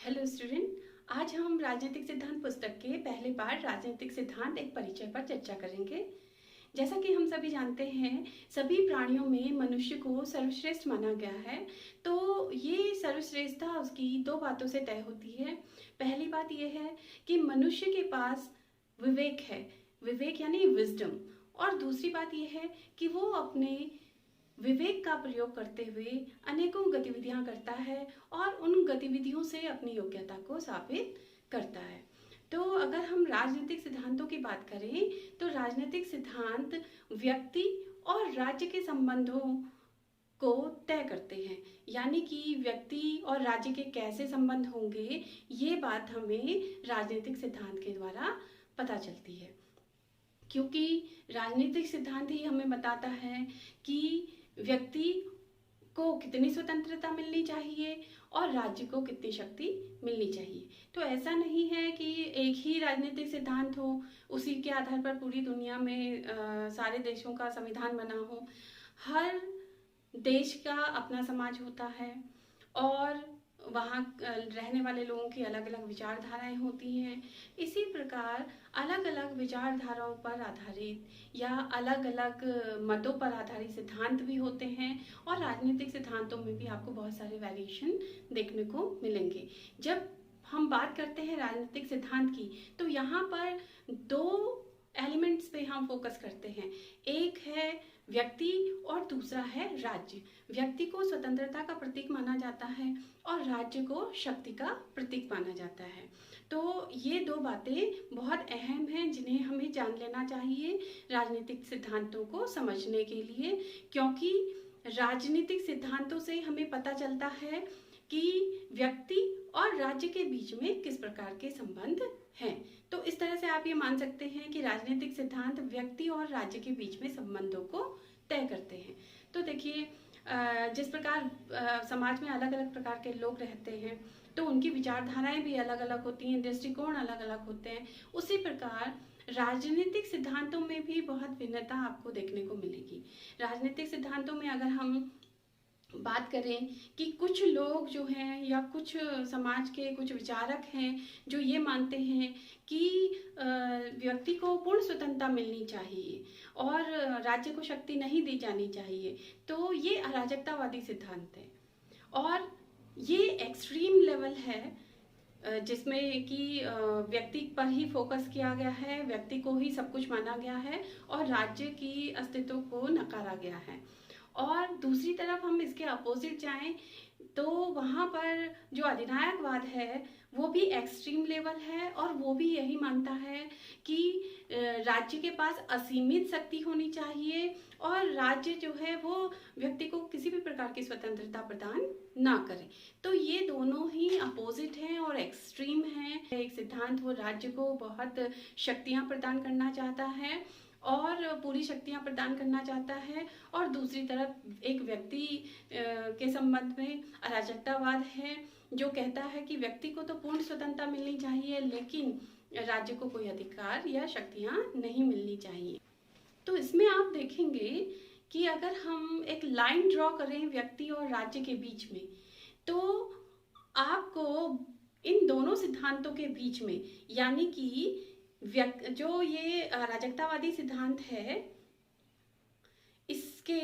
Hello student, आज हम राजनीतिक सिद्धांत पुस्तक के पहले पाठ राजनीतिक सिद्धांत एक परिचय पर चर्चा करेंगे। जैसा कि हम सभी जानते हैं, सभी प्राणियों में मनुष्य को सर्वश्रेष्ठ माना गया है। तो ये सर्वश्रेष्ठता उसकी दो बातों से तय होती है। पहली बात यह है कि मनुष्य के पास विवेक है, विवेक यानी विजडम। और दूसरी बात यह है कि वो अपने विवेक का प्रयोग करते हुए अनेकों गतिविधियां करता है और उन गतिविधियों से अपनी योग्यता को साबित करता है। तो अगर हम राजनीतिक सिद्धांतों की बात करें तो राजनीतिक सिद्धांत व्यक्ति और राज्य के संबंधों को तय करते हैं, यानी कि व्यक्ति और राज्य के कैसे संबंध होंगे, ये बात हमें राजनीतिक सिद्धांत के द्वारा पता चलती है। क्योंकि राजनीतिक सिद्धांत ही हमें बताता है कि व्यक्ति को कितनी स्वतंत्रता मिलनी चाहिए और राज्य को कितनी शक्ति मिलनी चाहिए। तो ऐसा नहीं है कि एक ही राजनीतिक सिद्धांत हो, उसी के आधार पर पूरी दुनिया में सारे देशों का संविधान बना हो। हर देश का अपना समाज होता है और वहाँ रहने वाले लोगों की अलग अलग विचारधाराएं होती हैं। इसी प्रकार अलग अलग विचारधाराओं पर आधारित या अलग अलग मतों पर आधारित सिद्धांत भी होते हैं और राजनीतिक सिद्धांतों में भी आपको बहुत सारे वेरिएशन देखने को मिलेंगे। जब हम बात करते हैं राजनीतिक सिद्धांत की तो यहाँ पर दो एलिमेंट्स पे हम फोकस करते हैं। एक है व्यक्ति और दूसरा है राज्य। व्यक्ति को स्वतंत्रता का प्रतीक माना जाता है और राज्य को शक्ति का प्रतीक माना जाता है। तो ये दो बातें बहुत अहम हैं जिन्हें हमें जान लेना चाहिए राजनीतिक सिद्धांतों को समझने के लिए, क्योंकि राजनीतिक सिद्धांतों से हमें पता चलता है कि व्यक्ति और राज्य के बीच में किस प्रकार के संबंध हैं। तो इस तरह से आप ये मान सकते हैं कि राजनीतिक सिद्धांत व्यक्ति और राज्य के बीच में संबंधों को तय करते हैं। तो देखिए, जिस प्रकार समाज में अलग अलग प्रकार के लोग रहते हैं तो उनकी विचारधाराएं भी अलग अलग होती हैं, दृष्टिकोण अलग अलग होते हैं। उसी प्रकार राजनीतिक सिद्धांतों में भी बहुत भिन्नता आपको देखने को मिलेगी। राजनीतिक सिद्धांतों में अगर हम बात करें कि कुछ लोग जो हैं या कुछ समाज के कुछ विचारक हैं जो ये मानते हैं कि व्यक्ति को पूर्ण स्वतंत्रता मिलनी चाहिए और राज्य को शक्ति नहीं दी जानी चाहिए, तो ये अराजकतावादी सिद्धांत है। और ये एक्सट्रीम लेवल है जिसमें कि व्यक्ति पर ही फोकस किया गया है, व्यक्ति को ही सब कुछ माना गया है और राज्य की अस्तित्व को नकारा गया है। और दूसरी तरफ हम इसके अपोजिट जाएं तो वहाँ पर जो अधिनायकवाद है वो भी एक्सट्रीम लेवल है और वो भी यही मानता है कि राज्य के पास असीमित शक्ति होनी चाहिए और राज्य जो है वो व्यक्ति को किसी भी प्रकार की स्वतंत्रता प्रदान ना करे। तो ये दोनों ही अपोजिट हैं और एक्सट्रीम हैं। एक सिद्धांत वो राज्य को बहुत शक्तियाँ प्रदान करना चाहता है और पूरी शक्तियां प्रदान करना चाहता है, और दूसरी तरफ एक व्यक्ति के संबंध में अराजकतावाद है जो कहता है कि व्यक्ति को तो पूर्ण स्वतंत्रता मिलनी चाहिए लेकिन राज्य को कोई अधिकार या शक्तियां नहीं मिलनी चाहिए। तो इसमें आप देखेंगे कि अगर हम एक लाइन ड्रॉ करें व्यक्ति और राज्य के बीच में तो आपको इन दोनों सिद्धांतों के बीच में, यानी कि जो ये अराजकतावादी सिद्धांत है इसके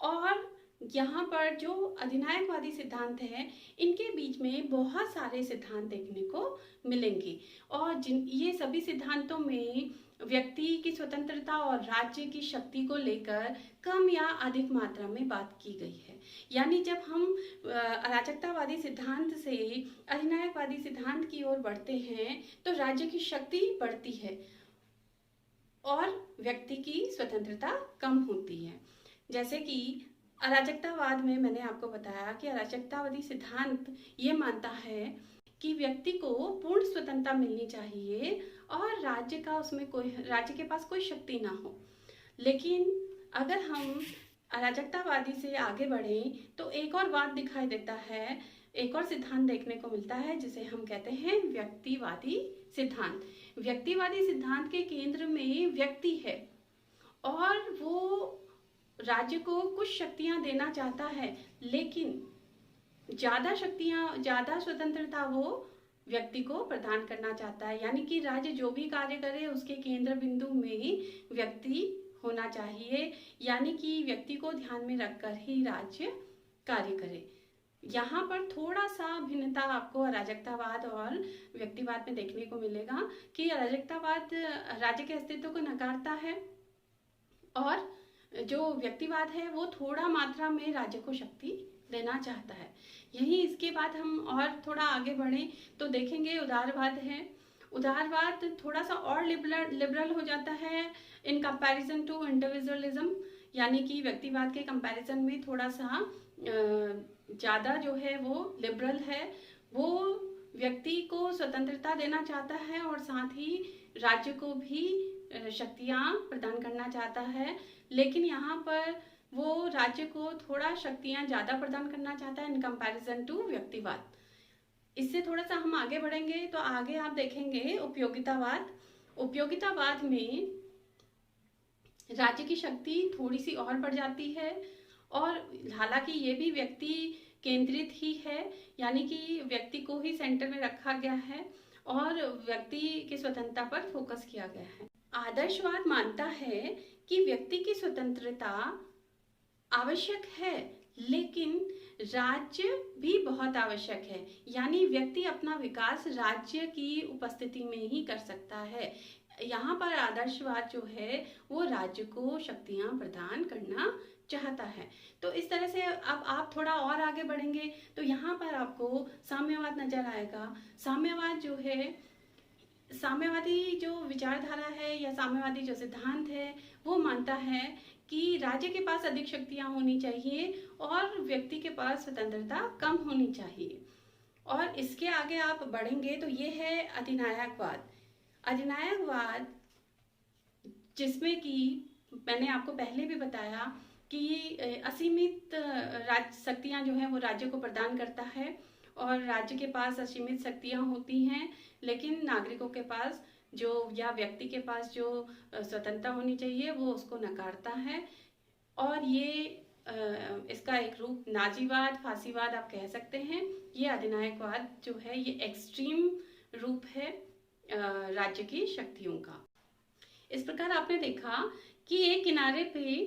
और यहाँ पर जो अधिनायकवादी सिद्धांत है इनके बीच में बहुत सारे सिद्धांत देखने को मिलेंगे। और ये सभी सिद्धांतों में व्यक्ति की स्वतंत्रता और राज्य की शक्ति को लेकर कम या अधिक मात्रा में बात की गई है। यानी जब हम अराजकतावादी सिद्धांत से अधिनायकवादी सिद्धांत की ओर बढ़ते हैं तो राज्य की शक्ति बढ़ती है और व्यक्ति की स्वतंत्रता कम होती है। जैसे कि अराजकतावाद में मैंने आपको बताया कि अराजकतावादी सिद्धांत ये मानता है कि व्यक्ति को पूर्ण स्वतंत्रता मिलनी चाहिए और राज्य के पास कोई शक्ति ना हो। लेकिन अगर हम अराजकतावादी से आगे बढ़ें तो एक और बात दिखाई देता है, एक और सिद्धांत देखने को मिलता है जिसे हम कहते हैं व्यक्तिवादी सिद्धांत। व्यक्तिवादी सिद्धांत के केंद्र में व्यक्ति है और वो राज्य को कुछ शक्तियां देना चाहता है लेकिन ज्यादा स्वतंत्रता वो व्यक्ति को प्रदान करना चाहता है, यानी कि राज्य जो भी कार्य करे उसके केंद्र बिंदु में ही व्यक्ति होना चाहिए, यानी कि व्यक्ति को ध्यान में रखकर ही राज्य कार्य करे। यहाँ पर थोड़ा सा भिन्नता आपको अराजकतावाद और व्यक्तिवाद में देखने को मिलेगा कि अराजकतावाद राज्य के अस्तित्व को नकारता है और जो व्यक्तिवाद है वो थोड़ा मात्रा में राज्य को शक्ति देना चाहता है। यही इसके बाद हम और थोड़ा आगे बढ़ें तो देखेंगे उदारवाद है। उदारवाद थोड़ा सा और लिबरल हो जाता है इन कंपैरिजन टू इंडिविजुअलिज्म, यानी कि व्यक्तिवाद के कंपैरिजन में थोड़ा सा ज़्यादा जो है वो लिबरल है। वो व्यक्ति को स्वतंत्रता देना चाहता है और साथ ही राज्य को भी शक्तियाँ प्रदान करना चाहता है, लेकिन यहाँ पर वो राज्य को थोड़ा शक्तियाँ ज़्यादा प्रदान करना चाहता है इन कंपैरिजन टू व्यक्तिवाद। इससे थोड़ा सा हम आगे बढ़ेंगे तो आगे आप देखेंगे उपयोगितावाद। उपयोगितावाद में राज्य की शक्ति थोड़ी सी और बढ़ जाती है और हालांकि ये भी व्यक्ति केंद्रित ही है, यानी कि व्यक्ति को ही सेंटर में रखा गया है और व्यक्ति की स्वतंत्रता पर फोकस किया गया है। आदर्शवाद मानता है कि व्यक्ति की स्वतंत्रता आवश्यक है लेकिन राज्य भी बहुत आवश्यक है, यानी व्यक्ति अपना विकास राज्य की उपस्थिति में ही कर सकता है। यहाँ पर आदर्शवाद जो है वो राज्य को शक्तियाँ प्रदान करना चाहता है। तो इस तरह से अब आप थोड़ा और आगे बढ़ेंगे तो यहाँ पर आपको साम्यवाद नजर आएगा। साम्यवाद जो है, साम्यवादी जो विचारधारा है या साम्यवादी जो सिद्धांत है वो मानता है कि राज्य के पास अधिक शक्तियाँ होनी चाहिए और व्यक्ति के पास स्वतंत्रता कम होनी चाहिए। और इसके आगे आप बढ़ेंगे तो ये है अधिनायकवाद। अधिनायकवाद जिसमें कि मैंने आपको पहले भी बताया कि असीमित शक्तियाँ जो हैं वो राज्य को प्रदान करता है और राज्य के पास असीमित शक्तियाँ होती हैं, लेकिन नागरिकों के पास जो या व्यक्ति के पास जो स्वतंत्रता होनी चाहिए वो उसको नकारता है। और ये इसका एक रूप नाजीवाद, फांसीवाद आप कह सकते हैं। ये अधिनायकवाद जो है ये एक्सट्रीम रूप है राज्य की शक्तियों का। इस प्रकार आपने देखा कि एक किनारे पे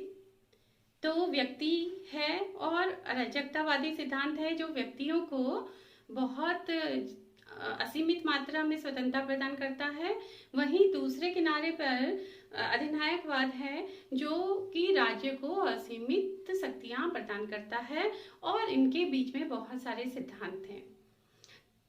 तो व्यक्ति है और अराजकतावादी सिद्धांत है जो व्यक्तियों को बहुत असीमित मात्रा में स्वतंत्रता प्रदान करता है, वहीं दूसरे किनारे पर अधिनायकवाद है जो कि राज्य को असीमित शक्तियां प्रदान करता है और इनके बीच में बहुत सारे सिद्धांत हैं।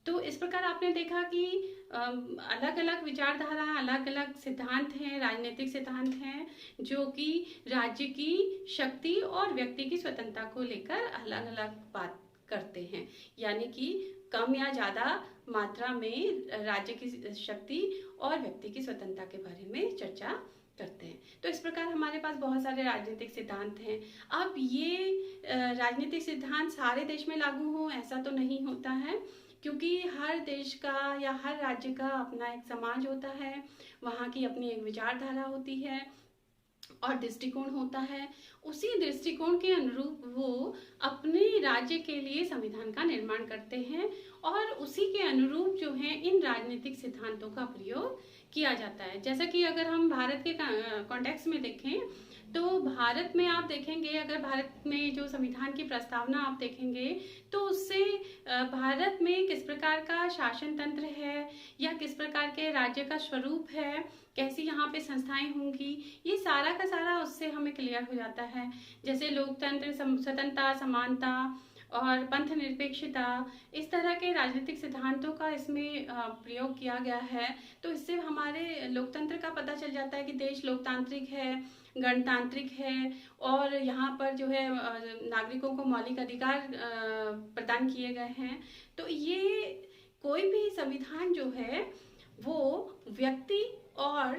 तो इस प्रकार आपने देखा कि अलग अलग विचारधारा, अलग अलग सिद्धांत हैं, राजनीतिक सिद्धांत हैं जो कि राज्य की शक्ति और व्यक्ति की स्वतंत्रता को लेकर अलग अलग बात करते हैं, यानी कि कम या ज़्यादा मात्रा में राज्य की शक्ति और व्यक्ति की स्वतंत्रता के बारे में चर्चा करते हैं। तो इस प्रकार हमारे पास बहुत सारे राजनीतिक सिद्धांत हैं। अब ये राजनीतिक सिद्धांत सारे देश में लागू हो ऐसा तो नहीं होता है, क्योंकि हर देश का या हर राज्य का अपना एक समाज होता है, वहाँ की अपनी एक विचारधारा होती है और दृष्टिकोण होता है। उसी दृष्टिकोण के अनुरूप वो अपने राज्य के लिए संविधान का निर्माण करते हैं और उसी के अनुरूप जो है इन राजनीतिक सिद्धांतों का प्रयोग किया जाता है। जैसा कि अगर हम भारत के कॉन्टेक्स्ट में देखें तो भारत में आप देखेंगे, अगर भारत में जो संविधान की प्रस्तावना आप देखेंगे तो उससे भारत में किस प्रकार का शासन तंत्र है या किस प्रकार के राज्य का स्वरूप है, कैसी यहाँ पे संस्थाएं होंगी, ये सारा का सारा उससे हमें क्लियर हो जाता है। जैसे लोकतंत्र, स्वतंत्रता, समानता और पंथ निरपेक्षता, इस तरह के राजनीतिक सिद्धांतों का इसमें प्रयोग किया गया है। तो इससे हमारे लोकतंत्र का पता चल जाता है कि देश लोकतांत्रिक है, गणतांत्रिक है और यहाँ पर जो है नागरिकों को मौलिक अधिकार प्रदान किए गए हैं। तो ये कोई भी संविधान जो है वो व्यक्ति और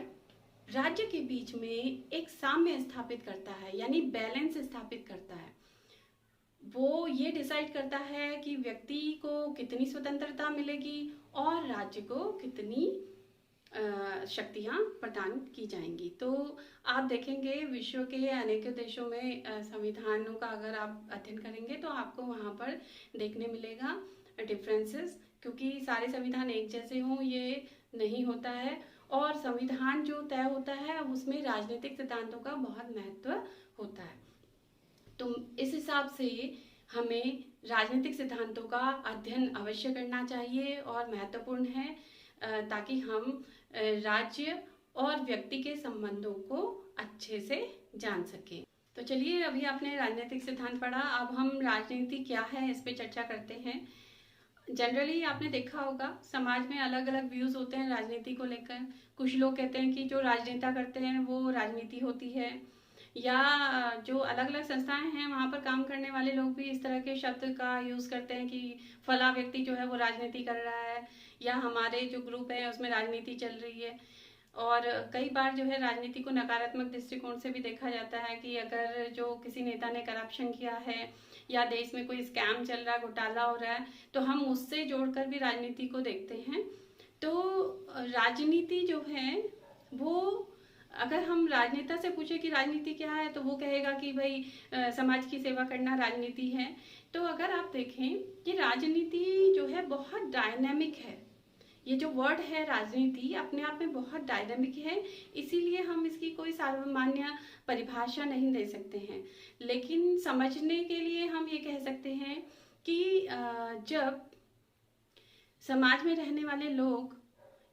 राज्य के बीच में एक साम्य स्थापित करता है, यानी बैलेंस स्थापित करता है। वो ये डिसाइड करता है कि व्यक्ति को कितनी स्वतंत्रता मिलेगी और राज्य को कितनी शक्तियाँ प्रदान की जाएंगी। तो आप देखेंगे विश्व के अनेक देशों में संविधानों का अगर आप अध्ययन करेंगे तो आपको वहाँ पर देखने मिलेगा डिफरेंसेस क्योंकि सारे संविधान एक जैसे हों ये नहीं होता है, और संविधान जो तय होता है उसमें राजनीतिक सिद्धांतों का बहुत महत्व होता है। तो इस हिसाब से हमें राजनीतिक सिद्धांतों का अध्ययन अवश्य करना चाहिए और महत्वपूर्ण है, ताकि हम राज्य और व्यक्ति के संबंधों को अच्छे से जान सकें। तो चलिए, अभी आपने राजनीतिक सिद्धांत पढ़ा, अब हम राजनीति क्या है इस पे चर्चा करते हैं। जनरली आपने देखा होगा समाज में अलग अलग व्यूज होते हैं राजनीति को लेकर। कुछ लोग कहते हैं कि जो राजनेता करते हैं वो राजनीति होती है, या जो अलग अलग संस्थाएं हैं वहां पर काम करने वाले लोग भी इस तरह के शब्द का यूज करते हैं कि फला व्यक्ति जो है वो राजनीति कर रहा है, या हमारे जो ग्रुप है उसमें राजनीति चल रही है। और कई बार जो है राजनीति को नकारात्मक दृष्टिकोण से भी देखा जाता है कि अगर जो किसी नेता ने करप्शन किया है या देश में कोई स्कैम चल रहा है, घोटाला हो रहा है, तो हम उससे जोड़कर भी राजनीति को देखते हैं। तो राजनीति जो है वो, अगर हम राजनेता से पूछे कि राजनीति क्या है तो वो कहेगा कि भाई समाज की सेवा करना राजनीति है। तो अगर आप देखें कि राजनीति जो है बहुत डायनामिक है, ये जो वर्ड है राजनीति अपने आप में बहुत डायनामिक है, इसीलिए हम इसकी कोई सामान्य परिभाषा नहीं दे सकते हैं। लेकिन समझने के लिए हम ये कह सकते हैं कि जब समाज में रहने वाले लोग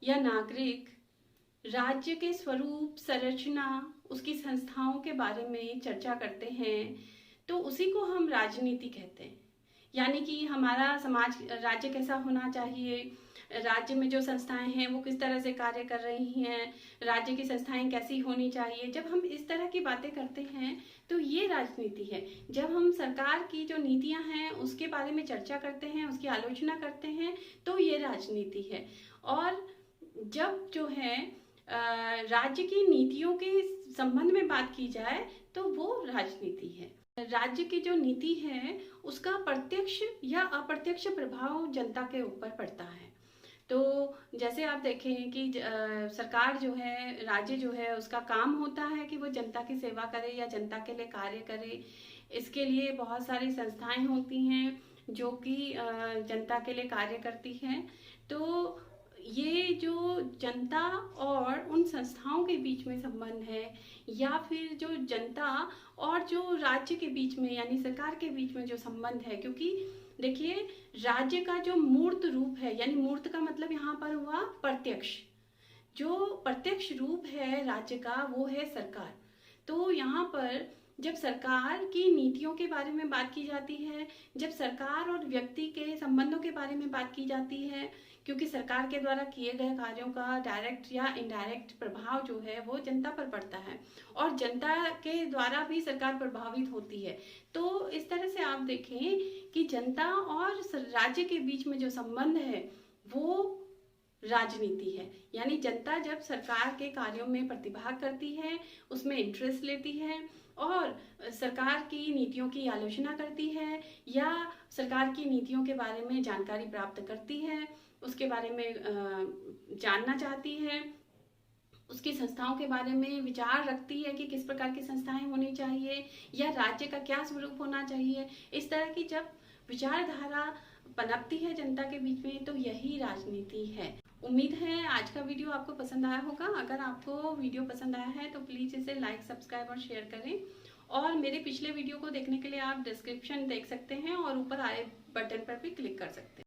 या नागरिक राज्य के स्वरूप, संरचना, उसकी संस्थाओं के बारे में चर्चा करते हैं तो उसी को हम राजनीति कहते हैं। यानी कि हमारा समाज, राज्य कैसा होना चाहिए, राज्य में जो संस्थाएं हैं वो किस तरह से कार्य कर रही हैं, राज्य की संस्थाएं कैसी होनी चाहिए। जब हम इस तरह की बातें करते हैं तो ये राजनीति है। जब हम सरकार की जो नीतियां हैं उसके बारे में चर्चा करते हैं, उसकी आलोचना करते हैं, तो ये राजनीति है। और जब जो है राज्य की नीतियों के संबंध में बात की जाए तो वो राजनीति है। राज्य की जो नीति है उसका प्रत्यक्ष या अप्रत्यक्ष प्रभाव जनता के ऊपर पड़ता है। तो जैसे आप देखें कि सरकार जो है, राज्य जो है, उसका काम होता है कि वो जनता की सेवा करे या जनता के लिए कार्य करे। इसके लिए बहुत सारी संस्थाएं होती हैं जो कि जनता के लिए कार्य करती हैं। तो ये जो जनता और उन संस्थाओं के बीच में संबंध है, या फिर जो जनता और जो राज्य के बीच में यानी सरकार के बीच में जो संबंध है, क्योंकि देखिए राज्य का जो मूर्त रूप है, यानी मूर्त का मतलब यहाँ पर हुआ प्रत्यक्ष, जो प्रत्यक्ष रूप है राज्य का वो है सरकार। तो यहाँ पर जब सरकार की नीतियों के बारे में बात की जाती है, जब सरकार और व्यक्ति के संबंधों के बारे में बात की जाती है, क्योंकि सरकार के द्वारा किए गए कार्यों का डायरेक्ट या इनडायरेक्ट प्रभाव जो है वो जनता पर पड़ता है, और जनता के द्वारा भी सरकार प्रभावित होती है। तो इस तरह से आप देखें कि जनता और राज्य के बीच में जो संबंध है वो राजनीति है। यानी जनता जब सरकार के कार्यों में प्रतिभाग करती है, उसमें इंटरेस्ट लेती है और सरकार की नीतियों की आलोचना करती है, या सरकार की नीतियों के बारे में जानकारी प्राप्त करती है, उसके बारे में जानना चाहती है, उसकी संस्थाओं के बारे में विचार रखती है कि किस प्रकार की संस्थाएं होनी चाहिए या राज्य का क्या स्वरूप होना चाहिए। इस तरह की जब विचारधारा पनपती है जनता के बीच में तो यही राजनीति है। उम्मीद है आज का वीडियो आपको पसंद आया होगा। अगर आपको वीडियो पसंद आया है तो प्लीज़ इसे लाइक, सब्सक्राइब और शेयर करें। और मेरे पिछले वीडियो को देखने के लिए आप डिस्क्रिप्शन देख सकते हैं और ऊपर आए बटन पर भी क्लिक कर सकते हैं।